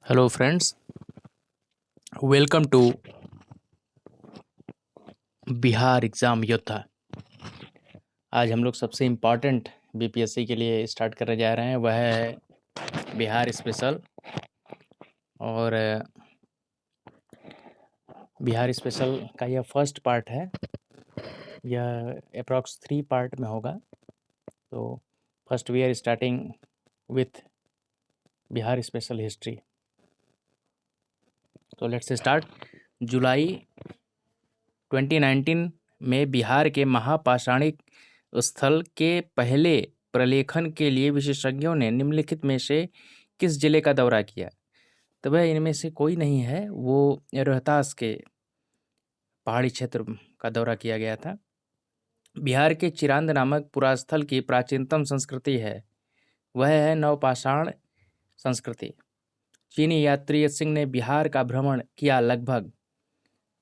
Hello friends, welcome to Bihar exam Yoddha. आज हम लोग सबसे इम्पॉर्टेंट बीपीएससी के लिए स्टार्ट करने जा रहे हैं, वह है बिहार स्पेशल। और बिहार स्पेशल का यह फर्स्ट पार्ट है। यह अप्रॉक्स 3 पार्ट में होगा। तो first we are starting with Bihar special history. तो लेट्स स्टार्ट। जुलाई 2019 में बिहार के महापाषाणिक स्थल के पहले प्रलेखन के लिए विशेषज्ञों ने निम्नलिखित में से किस जिले का दौरा किया? तो वह इनमें से कोई नहीं है, वो रोहतास के पहाड़ी क्षेत्र का दौरा किया गया था। बिहार के चिरांद नामक पुरास्थल की प्राचीनतम संस्कृति है, वह है नवपाषाण संस्कृति। चीनी यात्री सिंह ने बिहार का भ्रमण किया लगभग,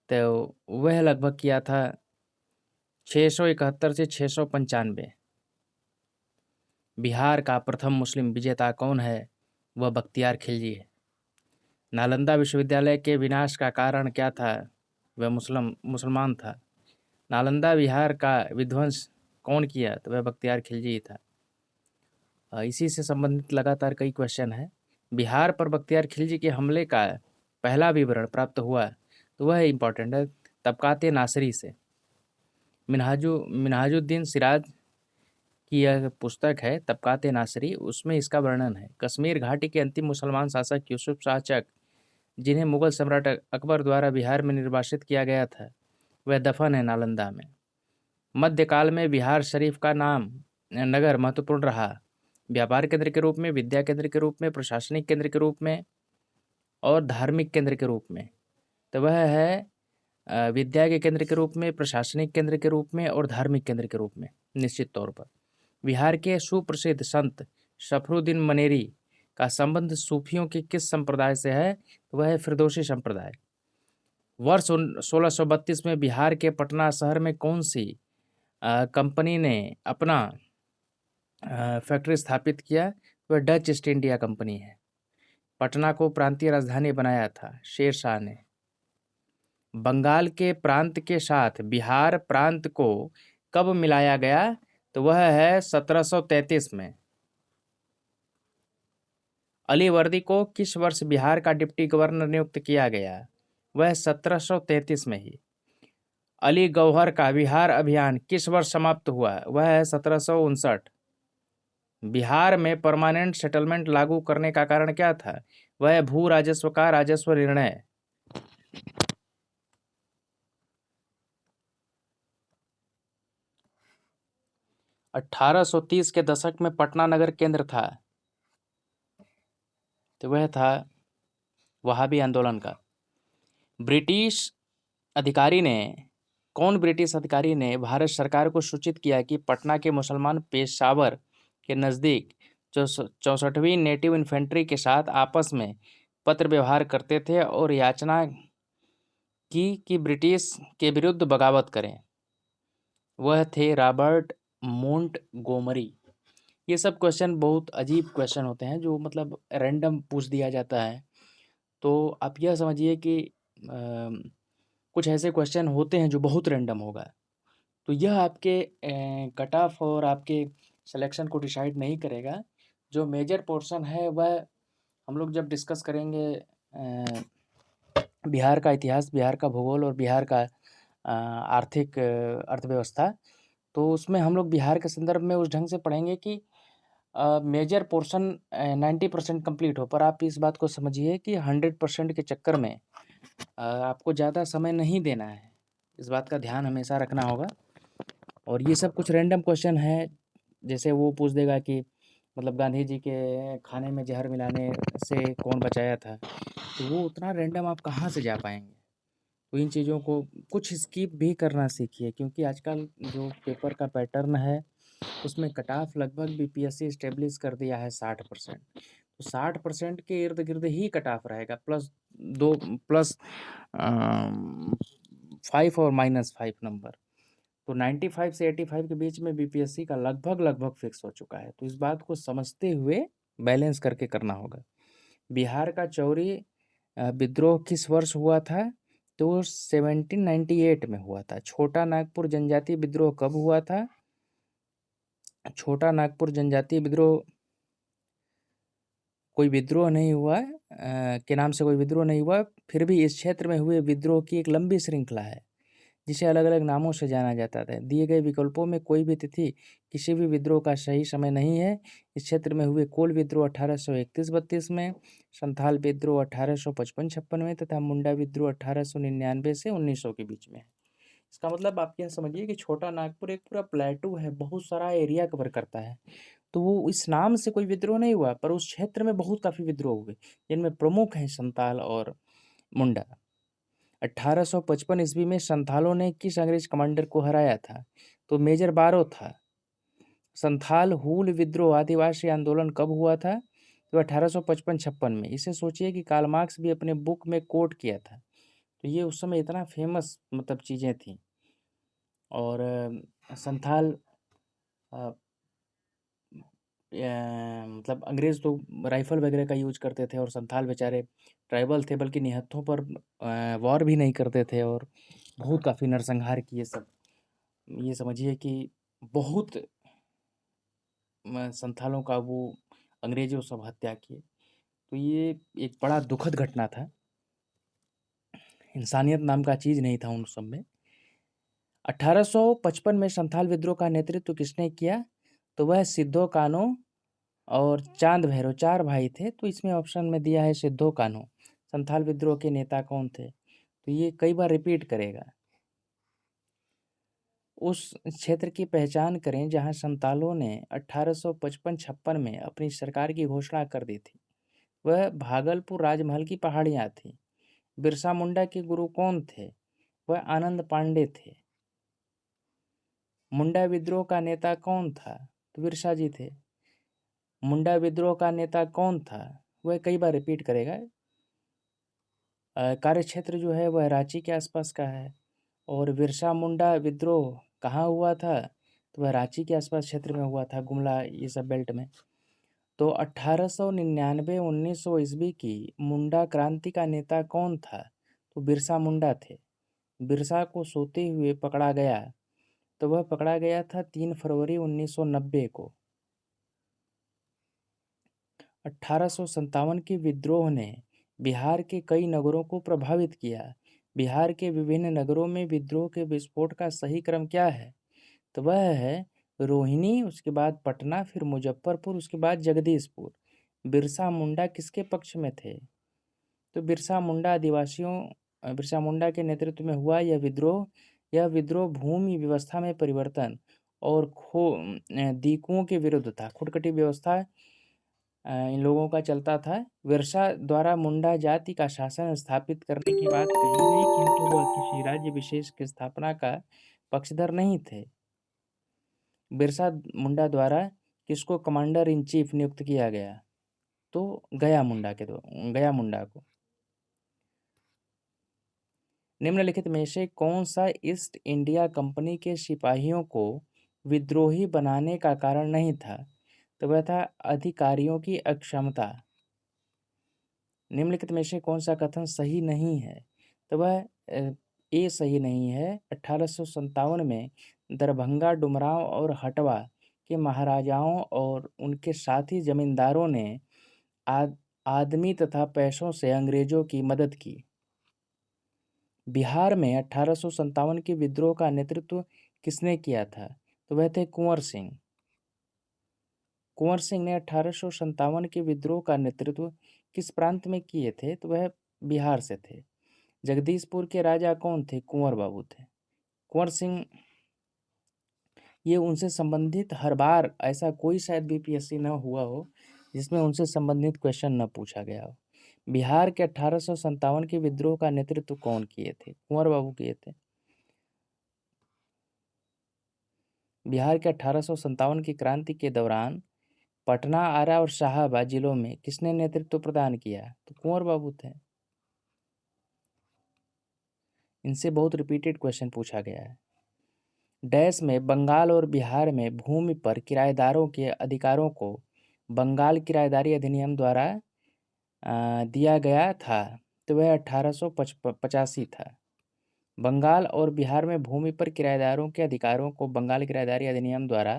तो वह लगभग किया था 671 से 695। बिहार का प्रथम मुस्लिम विजेता कौन है? वह बख्तियार खिलजी है। नालंदा विश्वविद्यालय के विनाश का कारण क्या था? वह मुसलमान था। नालंदा बिहार का विध्वंस कौन किया? तो वह बख्तियार खिलजी ही था। इसी से संबंधित लगातार कई क्वेश्चन हैं। बिहार पर बख्तियार खिलजी के हमले का पहला विवरण प्राप्त हुआ, तो वह इम्पॉर्टेंट है तबकात नासरी से। मिनहाजुद्दीन सिराज की यह पुस्तक है तबकात नासरी, उसमें इसका वर्णन है। कश्मीर घाटी के अंतिम मुसलमान शासक यूसुफ शाह चक, जिन्हें मुगल सम्राट अकबर द्वारा बिहार में निर्वासित किया गया था, वह दफन है नालंदा में। मध्यकाल में बिहार शरीफ का नाम नगर महत्वपूर्ण रहा, व्यापार केंद्र के रूप में, विद्या केंद्र के रूप में, प्रशासनिक केंद्र के रूप में और धार्मिक केंद्र के रूप में। तो वह है विद्या के केंद्र के रूप में, प्रशासनिक केंद्र के रूप में और धार्मिक केंद्र के रूप में निश्चित तौर पर। बिहार के सुप्रसिद्ध संत शफरुद्दीन मनेरी का संबंध सूफियों के किस संप्रदाय से है? वह है फिरदौसी संप्रदाय। वर्ष 1632 में बिहार के पटना शहर में कौन सी कंपनी ने अपना फैक्ट्री स्थापित किया? वह डच ईस्ट इंडिया कंपनी है। पटना को प्रांतीय राजधानी बनाया था शेर शाह ने। बंगाल के प्रांत के साथ बिहार प्रांत को कब मिलाया गया? तो वह है 1733 में। अली वर्दी को किस वर्ष बिहार का डिप्टी गवर्नर नियुक्त किया गया? वह 1733 में ही। अली गौहर का बिहार अभियान किस वर्ष समाप्त हुआ? वह है 1759। बिहार में परमानेंट सेटलमेंट लागू करने का कारण क्या था? वह भू राजस्व का राजस्व निर्णय। अठारह सौ 30 के दशक में पटना नगर केंद्र था, तो वह था वहाबी आंदोलन का। कौन ब्रिटिश अधिकारी ने भारत सरकार को सूचित किया कि पटना के मुसलमान पेशावर के नज़दीक 64वीं नेटिव इन्फेंट्री के साथ आपस में पत्र व्यवहार करते थे और याचना की कि ब्रिटिश के विरुद्ध बगावत करें? वह थे रॉबर्ट मोंटगोमरी। ये सब क्वेश्चन बहुत अजीब क्वेश्चन होते हैं, जो मतलब रैंडम पूछ दिया जाता है। तो आप यह समझिए कि कुछ ऐसे क्वेश्चन होते हैं जो बहुत रैंडम होगा, तो यह आपके कट ऑफ और आपके सिलेक्शन को डिसाइड नहीं करेगा। जो मेजर पोर्शन है वह हम लोग जब डिस्कस करेंगे बिहार का इतिहास, बिहार का भूगोल और बिहार का आर्थिक अर्थव्यवस्था, तो उसमें हम लोग बिहार के संदर्भ में उस ढंग से पढ़ेंगे कि मेजर पोर्शन 90% कंप्लीट हो। पर आप इस बात को समझिए कि 100% के चक्कर में आपको ज़्यादा समय नहीं देना है, इस बात का ध्यान हमेशा रखना होगा। और ये सब कुछ रैंडम क्वेश्चन है, जैसे वो पूछ देगा कि मतलब गांधी जी के खाने में जहर मिलाने से कौन बचाया था, तो वो उतना रैंडम आप कहाँ से जा पाएंगे। तो इन चीज़ों को कुछ स्किप भी करना सीखिए, क्योंकि आजकल जो पेपर का पैटर्न है उसमें कट ऑफ लगभग बीपीएससी स्टेब्लिश कर दिया है 60%। तो 60% के इर्द गिर्द ही कट ऑफ रहेगा, प्लस 5 और -5 नंबर। तो 95 से 85 के बीच में बीपीएससी का लगभग फिक्स हो चुका है। तो इस बात को समझते हुए बैलेंस करके करना होगा। बिहार का चौरी विद्रोह किस वर्ष हुआ था? तो 1798 में हुआ था। छोटा नागपुर जनजातीय विद्रोह कब हुआ था? छोटा नागपुर जनजातीय विद्रोह कोई विद्रोह नहीं हुआ के नाम से कोई विद्रोह नहीं हुआ, फिर भी इस क्षेत्र में हुए विद्रोह की एक लंबी श्रृंखला है जिसे अलग अलग नामों से जाना जाता था। दिए गए विकल्पों में कोई भी तिथि किसी भी विद्रोह का सही समय नहीं है। इस क्षेत्र में हुए कोल विद्रोह 1831-32 में, संथाल विद्रोह 1855-56 में तथा मुंडा विद्रोह 1899 से 1900 के बीच में। इसका मतलब आप यह समझिए कि छोटा नागपुर एक पूरा प्लेटू है, बहुत सारा एरिया कवर करता है। तो वो इस नाम से कोई विद्रोह नहीं हुआ, पर उस क्षेत्र में बहुत काफ़ी विद्रोह हुए, जिनमें प्रमुख हैं संताल और मुंडा। 1855 ईस्वी में संथालों ने किस अंग्रेज कमांडर को हराया था? तो मेजर बारो था। संथाल हूल विद्रोह आदिवासी आंदोलन कब हुआ था? तो 1855-56 में। इसे सोचिए कि कार्ल मार्क्स भी अपने बुक में कोट किया था। तो ये उस समय इतना फेमस मतलब चीज़ें थी। और संथाल मतलब अंग्रेज़ तो राइफ़ल वगैरह का यूज़ करते थे और संथाल बेचारे ट्राइबल थे, बल्कि निहत्थों पर वॉर भी नहीं करते थे और बहुत काफ़ी नरसंहार किए सब। ये समझिए कि बहुत संथालों का वो अंग्रेज़ों सब हत्या किए। तो ये एक बड़ा दुखद घटना था। इंसानियत नाम का चीज़ नहीं था उन सब में। 1855 में संथाल विद्रोह का नेतृत्व किसने किया? तो वह सिद्धो कान्हो और चांद भैरव 4 भाई थे। तो इसमें ऑप्शन में दिया है सिद्धो कान्हो। संथाल विद्रोह के नेता कौन थे? तो ये कई बार रिपीट करेगा। उस क्षेत्र की पहचान करें जहां संतालों ने 1855-56 में अपनी सरकार की घोषणा कर दी थी। वह भागलपुर राजमहल की पहाड़ियां थी। बिरसा मुंडा के गुरु कौन थे? वह आनंद पांडे थे। मुंडा विद्रोह का नेता कौन था? तो बिरसा जी थे। मुंडा विद्रोह का नेता कौन था? वह कई बार रिपीट करेगा। कार्यक्षेत्र जो है वह रांची के आसपास का है। और बिरसा मुंडा विद्रोह कहाँ हुआ था? तो वह रांची के आसपास क्षेत्र में हुआ था, गुमला ये सब बेल्ट में। तो 1899-1900 ईस्वी की मुंडा क्रांति का नेता कौन था? तो बिरसा मुंडा थे। बिरसा को सोते हुए पकड़ा गया, तो वह पकड़ा गया था 3 फरवरी 1990 को। 1857 के विद्रोह ने बिहार के कई नगरों को प्रभावित किया। बिहार के विभिन्न नगरों में विद्रोह के विस्फोट का सही क्रम क्या है? तो वह है रोहिणी, उसके बाद पटना, फिर मुजफ्फरपुर, उसके बाद जगदीशपुर। बिरसा मुंडा किसके पक्ष में थे? तो बिरसा मुंडा के नेतृत्व में हुआ यह विद्रोह भूमि व्यवस्था में परिवर्तन और दीकुओं के विरुद्ध था। खुटखटी व्यवस्था इन लोगों का चलता था। बिरसा द्वारा मुंडा जाति का शासन स्थापित करने की बात कही गई, किंतु वह किसी राज्य विशेष की स्थापना का पक्षधर नहीं थे। बिरसा मुंडा द्वारा किसको कमांडर इन चीफ नियुक्त किया गया? तो गया मुंडा को। निम्नलिखित में से कौन सा ईस्ट इंडिया कंपनी के सिपाहियों को विद्रोही बनाने का कारण नहीं था? तो वह था अधिकारियों की अक्षमता। निम्नलिखित में से कौन सा कथन सही नहीं है? तो वह ए सही नहीं है। 1857 में दरभंगा, डुमरांव और हटवा के महाराजाओं और उनके साथी जमींदारों ने आदमी तथा पैसों से अंग्रेजों की मदद की। बिहार में 1857 के विद्रोह का नेतृत्व किसने किया था? तो वह थे कुंवर सिंह। कुंवर सिंह ने 1857 के विद्रोह का नेतृत्व किस प्रांत में किए थे? तो वह बिहार से थे। जगदीशपुर के राजा कौन थे? कुंवर बाबू थे। कुंवर सिंह ये उनसे संबंधित हर बार ऐसा कोई शायद बीपीएससी न हुआ हो जिसमें उनसे संबंधित क्वेश्चन न पूछा गया हो। बिहार के 1857 के विद्रोह का नेतृत्व कौन किए थे? कुंवर बाबू किए थे। बिहार के 1857 की क्रांति के दौरान पटना, आरा और शाहाबाद जिलों में किसने नेतृत्व प्रदान किया? तो कुंवर बाबू थे। इनसे बहुत रिपीटेड क्वेश्चन पूछा गया है। डैश में बंगाल और बिहार में भूमि पर किराएदारों के अधिकारों को बंगाल किराएदारी अधिनियम द्वारा दिया गया था तो वह 1885 था। बंगाल और बिहार में भूमि पर किराएदारों के अधिकारों को बंगाल किराएदारी अधिनियम द्वारा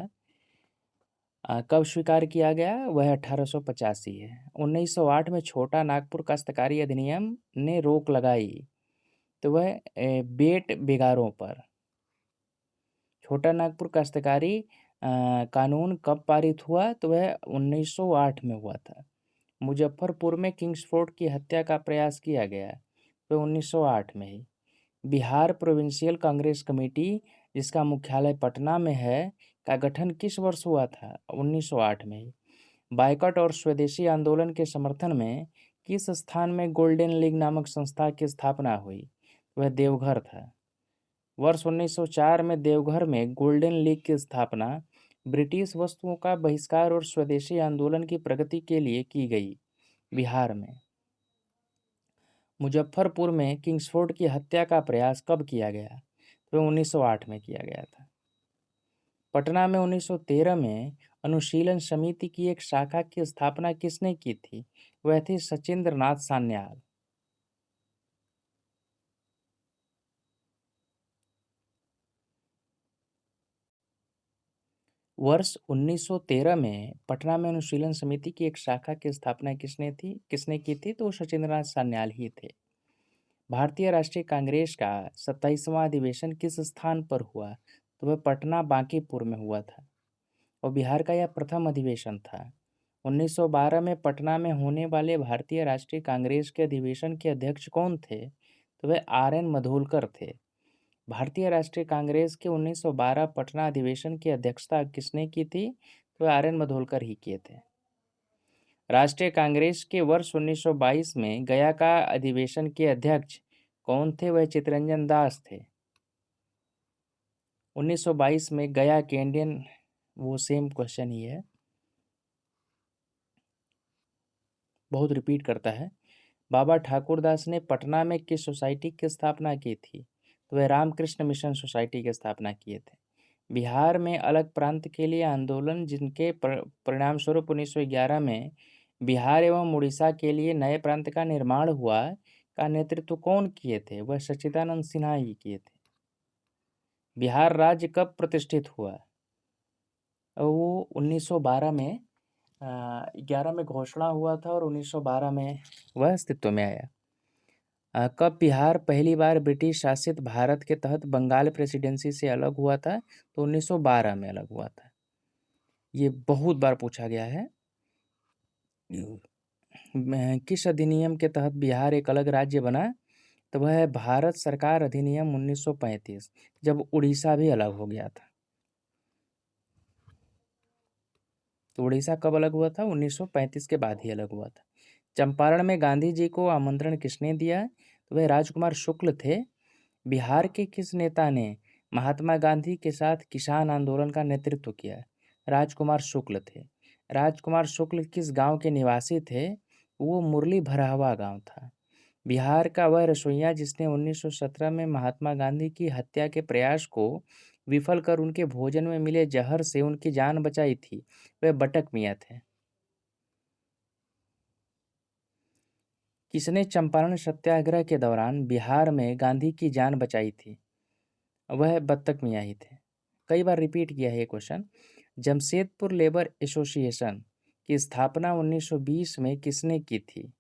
कब स्वीकार किया गया? वह 1885 है। 1908 में छोटा नागपुर काश्तकारी अधिनियम ने रोक लगाई तो वह बेट बेगारों पर। छोटा नागपुर काश्तकारी कानून कब पारित हुआ? तो वह 1908 में हुआ था। मुजफ्फरपुर में किंग्सफोर्ड की हत्या का प्रयास किया गया तो 1908 में ही। बिहार प्रोविंशियल कांग्रेस कमेटी, जिसका मुख्यालय पटना में है, का गठन किस वर्ष हुआ था? 1908 में ही। बायकॉट और स्वदेशी आंदोलन के समर्थन में किस स्थान में गोल्डन लीग नामक संस्था की स्थापना हुई? वह देवघर था। वर्ष 1904 में देवघर में गोल्डन लीग की स्थापना ब्रिटिश वस्तुओं का बहिष्कार और स्वदेशी आंदोलन की प्रगति के लिए की गई। बिहार में मुजफ्फरपुर में किंग्सफोर्ड की हत्या का प्रयास कब किया गया? तो 1908 में किया गया था। पटना में 1913 में अनुशीलन समिति की एक शाखा की स्थापना किसने की थी? वह थे सचिंद्र नाथ सान्याल। वर्ष 1913 में पटना में अनुशीलन समिति की एक शाखा की स्थापना किसने की थी? तो सचिंद्र नाथ सान्याल ही थे। भारतीय राष्ट्रीय कांग्रेस का 27वां अधिवेशन किस स्थान पर हुआ? तो वह पटना बांकीपुर में हुआ था और बिहार का यह प्रथम अधिवेशन था। 1912 में पटना में होने वाले भारतीय राष्ट्रीय कांग्रेस के अधिवेशन के अध्यक्ष कौन थे? तो वह RN मधोलकर थे। भारतीय राष्ट्रीय कांग्रेस के 1912 पटना अधिवेशन की अध्यक्षता किसने की थी? तो वह RN मधोलकर ही किए थे। राष्ट्रीय कांग्रेस के वर्ष 1922 में गया का अधिवेशन के अध्यक्ष कौन थे? वह चित्तरंजन दास थे। 1922 में गया के इंडियन, वो सेम क्वेश्चन ही है, बहुत रिपीट करता है। बाबा ठाकुरदास ने पटना में किस सोसाइटी की स्थापना की थी? तो वह रामकृष्ण मिशन सोसाइटी की स्थापना किए थे। बिहार में अलग प्रांत के लिए आंदोलन, जिनके परिणाम स्वरूप 1911 में बिहार एवं उड़ीसा के लिए नए प्रांत का निर्माण हुआ, का नेतृत्व कौन किए थे? वह सच्चिदानंद सिन्हा ही किए थे। बिहार राज्य कब प्रतिष्ठित हुआ? और वो 1912 में 11 में घोषणा हुआ था और 1912 में वह अस्तित्व में आया। कब बिहार पहली बार ब्रिटिश शासित भारत के तहत बंगाल प्रेसिडेंसी से अलग हुआ था? तो 1912 में अलग हुआ था। ये बहुत बार पूछा गया है। किस अधिनियम के तहत बिहार एक अलग राज्य बना? तो वह है भारत सरकार अधिनियम 1935, जब उड़ीसा भी अलग हो गया था। तो उड़ीसा कब अलग हुआ था? 1935 के बाद ही अलग हुआ था। चंपारण में गांधी जी को आमंत्रण किसने दिया? तो वह राजकुमार शुक्ल थे। बिहार के किस नेता ने महात्मा गांधी के साथ किसान आंदोलन का नेतृत्व किया? राजकुमार शुक्ल थे। राजकुमार शुक्ल किस गांव के निवासी थे? वो मुरली भरावा गांव था। बिहार का वह रसोइया जिसने 1917 में महात्मा गांधी की हत्या के प्रयास को विफल कर उनके भोजन में मिले जहर से उनकी जान बचाई थी, वह बटक मियाँ थे। किसने चंपारण सत्याग्रह के दौरान बिहार में गांधी की जान बचाई थी? वह बत्तक मियाँ ही थे। कई बार रिपीट किया है ये क्वेश्चन। जमशेदपुर लेबर एसोसिएशन की स्थापना 1920 में किसने की थी?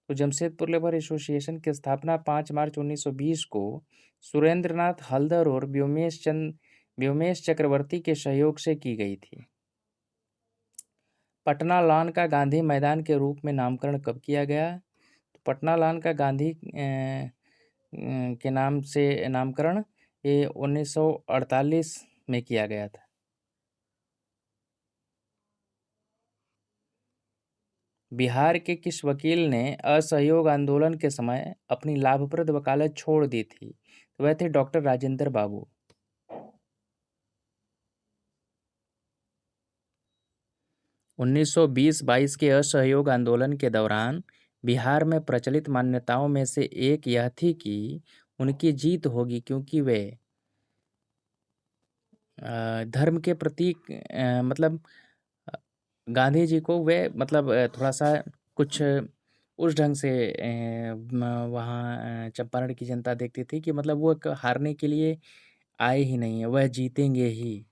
तो जमशेदपुर लेबर एसोसिएशन की स्थापना 5 मार्च 1920 को सुरेंद्रनाथ हल्दर और व्योमेश चक्रवर्ती के सहयोग से की गई थी। पटना लॉन का गांधी मैदान के रूप में नामकरण कब किया गया? तो पटना लॉन का गांधी के नाम से नामकरण ये 1948 में किया गया था। बिहार के किस वकील ने असहयोग आंदोलन के समय अपनी लाभप्रद वकालत छोड़ दी थी? तो वह थे डॉक्टर राजेंद्र बाबू। उन्नीस सौ 20-22 के असहयोग आंदोलन के दौरान बिहार में प्रचलित मान्यताओं में से एक यह थी कि उनकी जीत होगी, क्योंकि वे धर्म के प्रतीक मतलब गांधी जी को वे मतलब थोड़ा सा कुछ उस ढंग से वहाँ चंपारण की जनता देखती थी कि मतलब वो हारने के लिए आए ही नहीं है, वह जीतेंगे ही।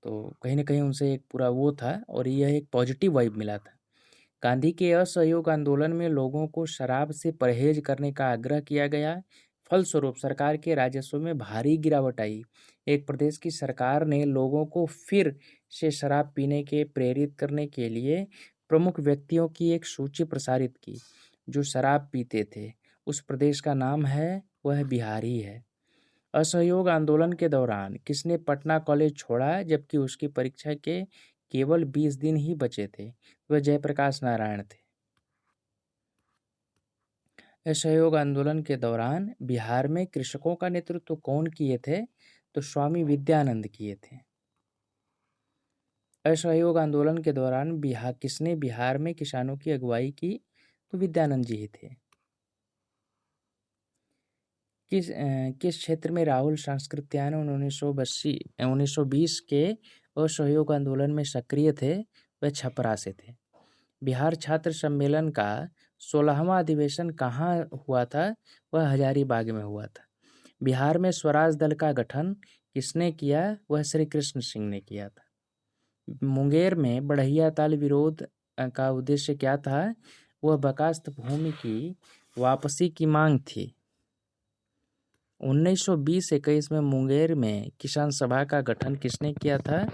तो कहीं न कहीं उनसे एक पूरा वो था और यह एक पॉजिटिव वाइब मिला था। गांधी के असहयोग आंदोलन में लोगों को शराब से परहेज करने का आग्रह किया गया। फलस्वरूप सरकार के राजस्व में भारी गिरावट आई। एक प्रदेश की सरकार ने लोगों को फिर से शराब पीने के प्रेरित करने के लिए प्रमुख व्यक्तियों की एक सूची प्रसारित की जो शराब पीते थे। उस प्रदेश का नाम है वह बिहार ही है। असहयोग आंदोलन के दौरान किसने पटना कॉलेज छोड़ा जबकि उसकी परीक्षा के केवल 20 दिन ही बचे थे? वह जयप्रकाश नारायण थे। असहयोग आंदोलन के दौरान बिहार में कृषकों का नेतृत्व कौन किए थे? तो स्वामी विद्यानंद किए थे। असहयोग आंदोलन के दौरान किसने बिहार में किसानों की अगुवाई की? तो विद्यानंद जी ही थे। किस क्षेत्र में राहुल सांस्कृत्यायन 1920 के असहयोग आंदोलन में सक्रिय थे? वह छपरा से थे। बिहार छात्र सम्मेलन का 16वां अधिवेशन कहाँ हुआ था? वह हजारीबाग में हुआ था। बिहार में स्वराज दल का गठन किसने किया? वह श्री कृष्ण सिंह ने किया था। मुंगेर में बढ़िया ताल विरोध का उद्देश्य क्या था? वह बर्खास्त भूमि की वापसी की मांग थी। 1920-21 में मुंगेर में किसान सभा का गठन किसने किया था?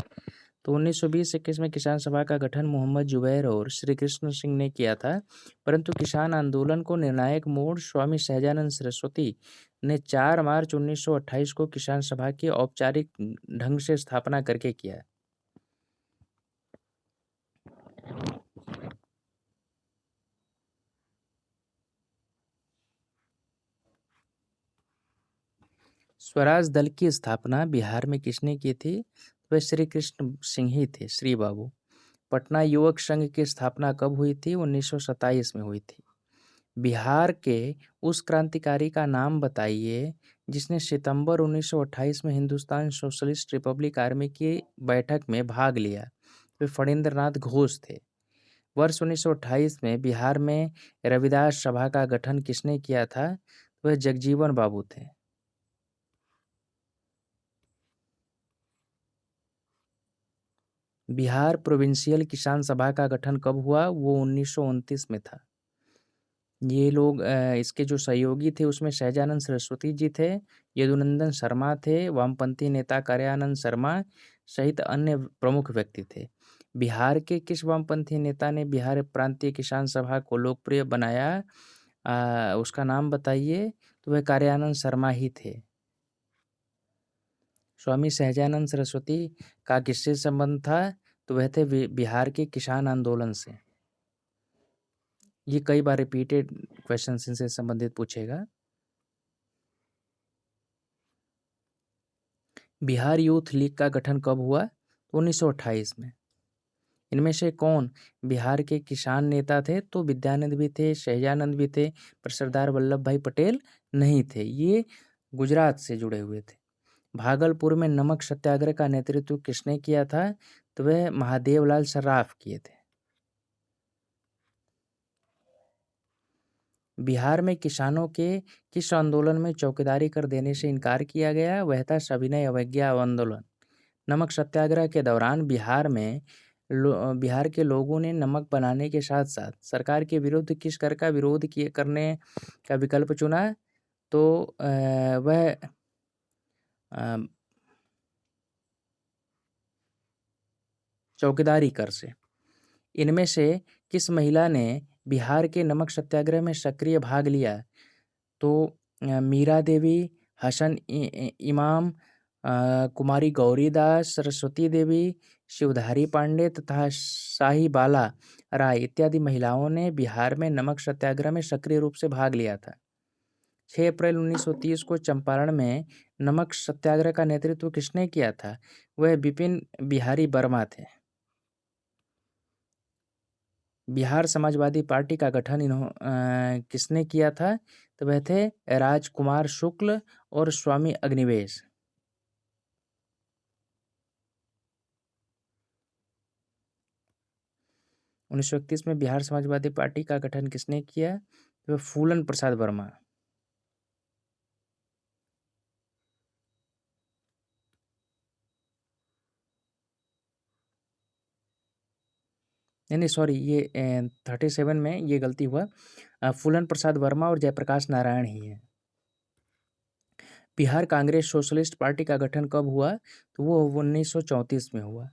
तो 1920-21 में किसान सभा का गठन मोहम्मद जुबैर और श्री कृष्ण सिंह ने किया था। परंतु किसान आंदोलन को निर्णायक मोड़ स्वामी सहजानंद सरस्वती ने 4 मार्च 1928 को किसान सभा की औपचारिक ढंग से स्थापना करके किया। स्वराज दल की स्थापना बिहार में किसने की थी? वह श्री कृष्ण सिंह ही थे, श्री बाबू। पटना युवक संघ की स्थापना कब हुई थी? 1927 में हुई थी। बिहार के उस क्रांतिकारी का नाम बताइए जिसने सितंबर 1928 में हिंदुस्तान सोशलिस्ट रिपब्लिक आर्मी की बैठक में भाग लिया। वे फणींद्र नाथ घोष थे। वर्ष 1928 में बिहार में रविदास सभा का गठन किसने किया था? वह जगजीवन बाबू थे। बिहार प्रोविंशियल किसान सभा का गठन कब हुआ? वो 1929 में था। ये लोग इसके जो सहयोगी थे उसमें सहजानंद सरस्वती जी थे, यदुनंदन शर्मा थे, वामपंथी नेता कार्यानंद शर्मा सहित अन्य प्रमुख व्यक्ति थे। बिहार के किस वामपंथी नेता ने बिहार प्रांतीय किसान सभा को लोकप्रिय बनाया? उसका नाम बताइए। तो वह कार्यानंद शर्मा ही थे। स्वामी सहजानंद सरस्वती का किससे संबंध था? तो वह थे बिहार के किसान आंदोलन से। ये कई बार रिपीटेड क्वेश्चन इनसे संबंधित पूछेगा। बिहार यूथ लीग का गठन कब हुआ? 1928 में। इनमें से कौन बिहार के किसान नेता थे? तो विद्यानंद भी थे, सहजानंद भी थे, पर सरदार वल्लभ भाई पटेल नहीं थे। ये गुजरात से जुड़े हुए थे। भागलपुर में नमक सत्याग्रह का नेतृत्व किसने किया था? तो वह महादेवलाल सर्राफ किए थे। बिहार में किसानों के किस आंदोलन में चौकीदारी कर देने से इनकार किया गया? वह था सविनय अवज्ञा आंदोलन। नमक सत्याग्रह के दौरान बिहार के लोगों ने नमक बनाने के साथ साथ सरकार के विरुद्ध किस कर का विरोध करने का विकल्प चुना? तो वह चौकीदारी कर से। इनमें से किस महिला ने बिहार के नमक सत्याग्रह में सक्रिय भाग लिया? तो मीरा देवी, हसन इमाम, कुमारी गौरीदास, सरस्वती देवी, शिवधारी पांडे तथा शाही बाला राय इत्यादि महिलाओं ने बिहार में नमक सत्याग्रह में सक्रिय रूप से भाग लिया था। 6 अप्रैल 1930 को चंपारण में नमक सत्याग्रह का नेतृत्व किसने किया था? वह बिपिन बिहारी वर्मा थे। बिहार समाजवादी पार्टी का गठन किसने किया था? तो वह थे राजकुमार शुक्ल और स्वामी अग्निवेश। 1931 में बिहार समाजवादी पार्टी का गठन किसने किया? तो फूलन प्रसाद वर्मा। नहीं, सॉरी, ये 37 में ये गलती हुआ। फूलन प्रसाद वर्मा और जयप्रकाश नारायण ही हैं। बिहार कांग्रेस सोशलिस्ट पार्टी का गठन कब हुआ? तो वो 1934 में हुआ।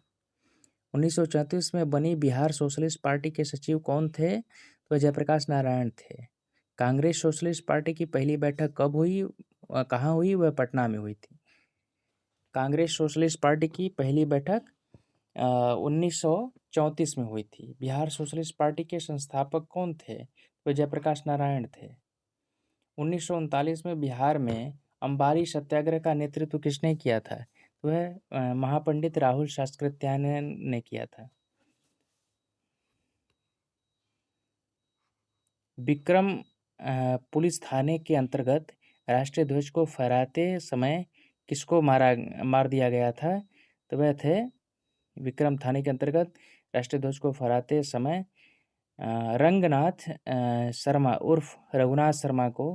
1934 में बनी बिहार सोशलिस्ट पार्टी के सचिव कौन थे? तो जयप्रकाश नारायण थे। कांग्रेस सोशलिस्ट पार्टी की पहली बैठक कब हुई, कहाँ हुई? वह पटना में हुई थी। कांग्रेस सोशलिस्ट पार्टी की पहली बैठक 1934 में हुई थी। बिहार सोशलिस्ट पार्टी के संस्थापक कौन थे? तो जयप्रकाश नारायण थे। 1939 में बिहार में अंबारी सत्याग्रह का नेतृत्व किसने किया था? तो वह महापंडित राहुल शास्त्रोत्यानन ने किया था। विक्रम पुलिस थाने के अंतर्गत राष्ट्रीय ध्वज को फहराते समय किसको मार दिया गया था? तो वह थे विक्रम थाने के अंतर्गत राष्ट्रीय ध्वज को फहराते समय रंगनाथ शर्मा उर्फ रघुनाथ शर्मा को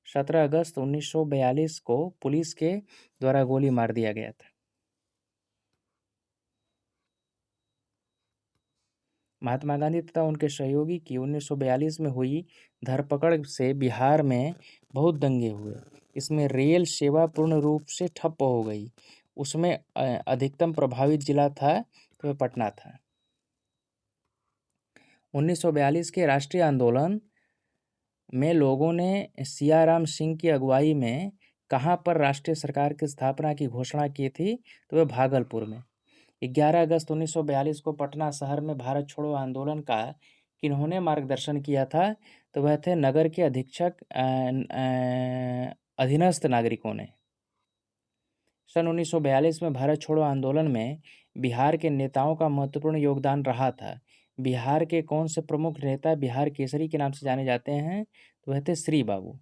17 अगस्त 1942 को पुलिस के द्वारा गोली मार दिया गया था। महात्मा गांधी तथा उनके सहयोगी की 1942 में हुई धरपकड़ से बिहार में बहुत दंगे हुए। इसमें रेल सेवा पूर्ण रूप से ठप हो गई। उसमें अधिकतम प्रभावित जिला था तो वह पटना था। 1942 के राष्ट्रीय आंदोलन में लोगों ने सियाराम सिंह की अगुवाई में कहाँ पर राष्ट्रीय सरकार की स्थापना की घोषणा की थी? तो वह भागलपुर में। 11 अगस्त 1942 को पटना शहर में भारत छोड़ो आंदोलन का किन्होंने मार्गदर्शन किया था? तो वह थे नगर के अधीक्षक अधीनस्थ नागरिकों ने। सन 1942 में भारत छोड़ो आंदोलन में बिहार के नेताओं का महत्वपूर्ण योगदान रहा था। बिहार के कौन से प्रमुख नेता बिहार केसरी के नाम से जाने जाते हैं? तो वह थे श्री बाबू।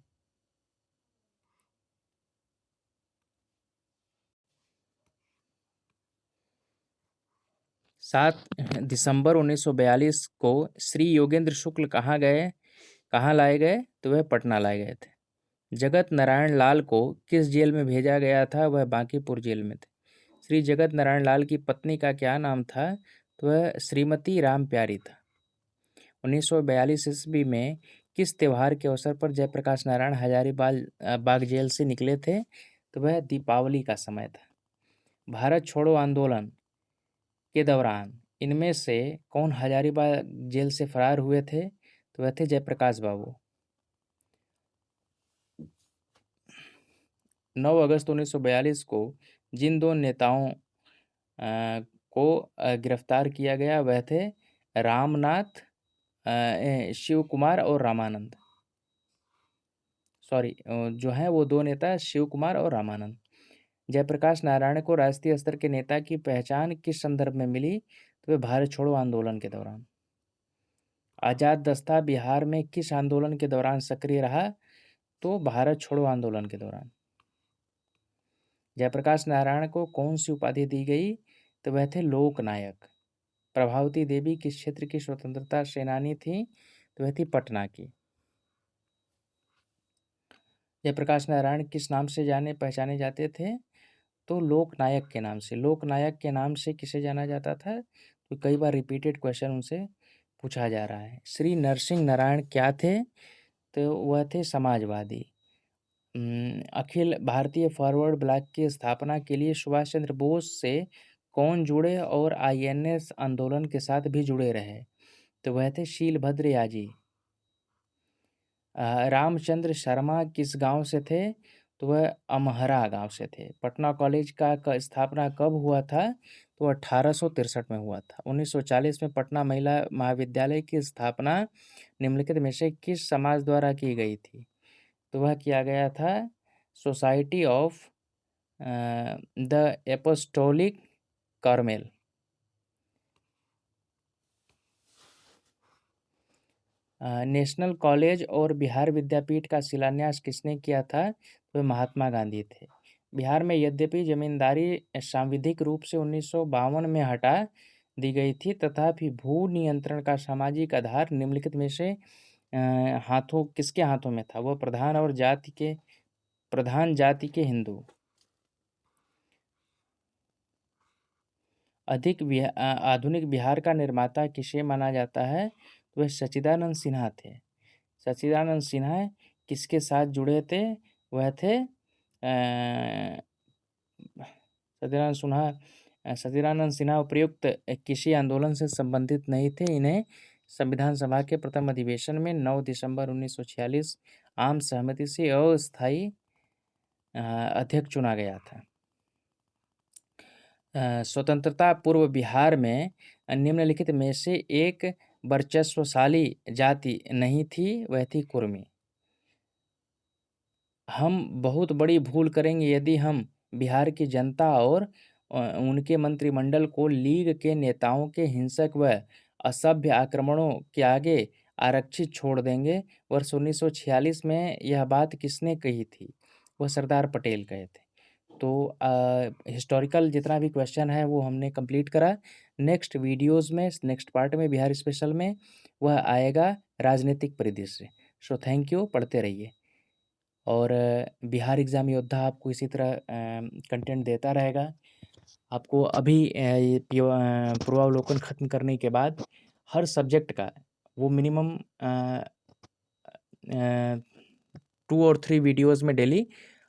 7 दिसंबर 1942 को श्री योगेंद्र शुक्ल कहाँ लाए गए? तो वह पटना लाए गए थे। जगत नारायण लाल को किस जेल में भेजा गया था? वह बांकीपुर जेल में थे। श्री जगत नारायण लाल की पत्नी का क्या नाम था? तो वह श्रीमती राम प्यारी था। 1942 ईस्वी में किस त्यौहार के अवसर पर जयप्रकाश नारायण हजारीबाग जेल से निकले थे? तो वह दीपावली का समय था। भारत छोड़ो आंदोलन के दौरान इनमें से कौन हजारीबाग जेल से फरार हुए थे? तो वह थे जयप्रकाश बाबू। 9 अगस्त 1942 को जिन दो नेताओं को गिरफ्तार किया गया वह थे रामनाथ शिव कुमार और रामानंद। सॉरी, जो हैं वो दो नेता शिव कुमार और रामानंद। जयप्रकाश नारायण को राष्ट्रीय स्तर के नेता की पहचान किस संदर्भ में मिली? तो वे भारत छोड़ो आंदोलन के दौरान। आजाद दस्ता बिहार में किस आंदोलन के दौरान सक्रिय रहा? तो भारत छोड़ो आंदोलन के दौरान। जयप्रकाश नारायण को कौन सी उपाधि दी गई? तो वह थे लोकनायक। प्रभावती देवी किस क्षेत्र की स्वतंत्रता सेनानी थी? तो वह थी पटना की। जयप्रकाश नारायण किस नाम से जाने पहचाने जाते थे? तो लोकनायक के नाम से। लोकनायक के नाम से किसे जाना जाता था? तो कई बार रिपीटेड क्वेश्चन उनसे पूछा जा रहा है। श्री नरसिंह नारायण क्या थे? तो वह थे समाजवादी। अखिल भारतीय फॉरवर्ड ब्लॉक की स्थापना के लिए सुभाष चंद्र बोस से कौन जुड़े और आईएनएस आंदोलन के साथ भी जुड़े रहे? तो वह थे शीलभद्र याजी। रामचंद्र शर्मा किस गांव से थे? तो वह अमहरा गांव से थे। पटना कॉलेज का स्थापना कब हुआ था? तो 1863 में हुआ था। 1940 में पटना महिला महाविद्यालय की स्थापना निम्नलिखित में से किस समाज द्वारा की गई थी? तो वह किया गया था society of the apostolic Carmel. National college और बिहार विद्यापीठ का शिलान्यास किसने किया था? तो महात्मा गांधी थे। बिहार में यद्यपि जमींदारी सांविधिक रूप से 1952 में हटा, दी गई थी, तथापि भू नियंत्रण का सामाजिक आधार निम्नलिखित में से हाथों किसके हाथों में था? वह प्रधान जाति के हिंदू। आधुनिक बिहार का निर्माता किसे माना जाता है? तो वह सच्चिदानंद सिन्हा थे। सच्चिदानंद सिन्हा किसके साथ जुड़े थे? वह थे सच्चिदानंद सिन्हा उपयुक्त किसी आंदोलन से संबंधित नहीं थे। इन्हें संविधान सभा के प्रथम अधिवेशन में 9 दिसंबर 1946 आम सहमति से अस्थायी अध्यक्ष चुना गया था। स्वतंत्रता पूर्व बिहार में निम्नलिखित में से एक वर्चस्वशाली जाति नहीं थी, वह थी कुर्मी। हम बहुत बड़ी भूल करेंगे यदि हम बिहार की जनता और उनके मंत्रिमंडल को लीग के नेताओं के हिंसक व असभ्य आक्रमणों के आगे आरक्षित छोड़ देंगे। वर्ष 1946 में यह बात किसने कही थी? वह सरदार पटेल कहे थे। तो हिस्टोरिकल जितना भी क्वेश्चन है वो हमने कंप्लीट करा। नेक्स्ट वीडियोस में, नेक्स्ट पार्ट में, बिहार स्पेशल में वह आएगा राजनीतिक परिदृश्य। सो थैंक यू, पढ़ते रहिए। और बिहार एग्ज़ाम योद्धा आपको इसी तरह कंटेंट देता रहेगा। आपको अभी ये पूर्वावलोकन ख़त्म करने के बाद हर सब्जेक्ट का वो मिनिमम 2 और 3 वीडियोज़ में डेली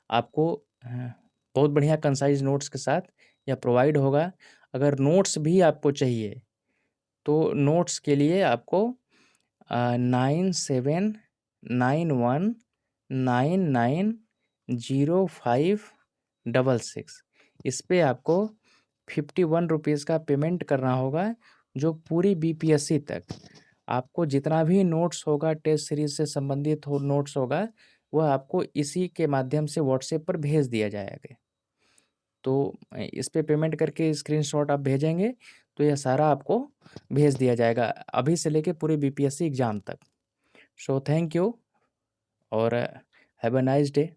आपको बहुत बढ़िया कंसाइज नोट्स के साथ यह प्रोवाइड होगा। अगर नोट्स भी आपको चाहिए तो नोट्स के लिए आपको 9791990566 इस पे आपको 51 रुपीज़ का पेमेंट करना होगा, जो पूरी बीपीएससी तक आपको जितना भी नोट्स होगा, टेस्ट सीरीज से संबंधित नोट्स होगा, वह आपको इसी के माध्यम से व्हाट्सएप पर भेज दिया जाएगा। तो इस पे पेमेंट करके स्क्रीनशॉट आप भेजेंगे तो यह सारा आपको भेज दिया जाएगा, अभी से लेके पूरे बीपीएससी एग्ज़ाम तक। सो थैंक यू और हैव अ नाइस डे।